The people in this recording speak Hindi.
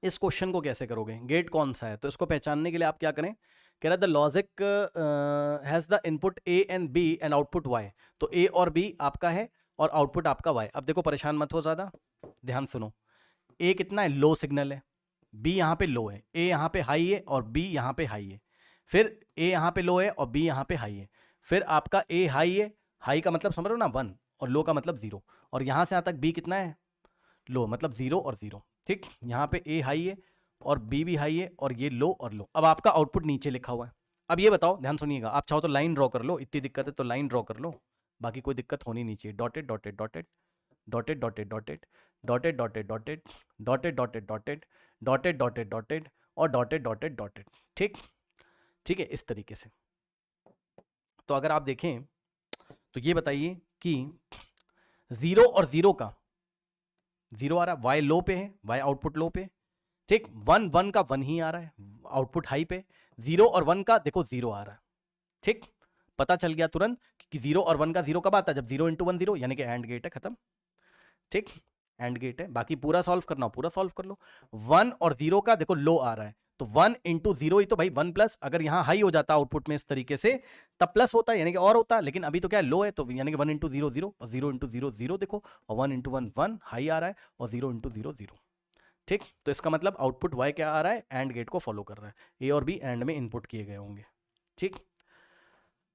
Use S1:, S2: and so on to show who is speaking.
S1: इस क्वेश्चन को कैसे करोगे, गेट कौन सा है, तो इसको पहचानने के लिए आप क्या करें, कह रहा है the logic has the input A and B and output Y, तो ए और बी आपका है और आउटपुट आपका वाई। अब देखो परेशान मत हो ज़्यादा, ध्यान सुनो, ए कितना है, लो सिग्नल है, बी यहाँ पे लो है, ए यहाँ पे हाई है और बी यहाँ पे हाई है, फिर ए यहाँ पे लो है और बी यहाँ पे हाई है, फिर आपका ए हाई है, हाई का मतलब समझ रहे हो ना 1 और लो का मतलब 0, और यहाँ से यहाँ तक बी कितना है, लो, मतलब 0 और 0, ठीक। यहाँ पे ए हाई है और बी भी हाई है और ये लो और लो। अब आपका आउटपुट नीचे लिखा हुआ है। अब ये बताओ, ध्यान सुनिएगा, आप चाहो तो लाइन ड्रॉ कर लो, इतनी दिक्कत है तो लाइन ड्रॉ कर लो, बाकी कोई दिक्कत होनी नहीं चाहिए। Dotted dotted dotted dotted dotted dotted dotted dotted dotted dotted dotted dotted dotted dotted dotted और डॉटेड डॉटेड डॉटेड, ठीक। ठीक है, इस तरीके से। तो अगर आप देखें तो ये बताइए कि 0 और 0 का 0 आ रहा है, वाई लो पे है, वाई आउटपुट लो पे, ठीक। 1 1 का 1 ही आ रहा है, आउटपुट हाई पे। 0 और 1 का देखो 0 आ रहा है, ठीक। पता चल गया तुरंत कि 0 और 1 का 0 कब आता है, जब 0 इंटू 1 0, यानी कि एंड गेट है, खत्म, ठीक। एंड गेट है, बाकी पूरा सॉल्व करना हो पूरा सॉल्व कर लो। 1 और 0 का देखो लो आ रहा है, तो 1 इंटू 0 ही तो भाई 1 प्लस, अगर यहाँ हाई हो जाता आउटपुट में इस तरीके से तब प्लस होता है, यानी कि और होता, लेकिन अभी तो क्या है, लो है, तो यानी कि 1 इंटू 0 0 और 0 इंटू 0 0 देखो, और 1 इंटू 1 1 हाई आ रहा है और 0 इंटू 0 0, ठीक। तो इसका मतलब आउटपुट वाई क्या आ रहा है, एंड गेट को फॉलो कर रहा है, ए और बी एंड में इनपुट किए गए होंगे, ठीक।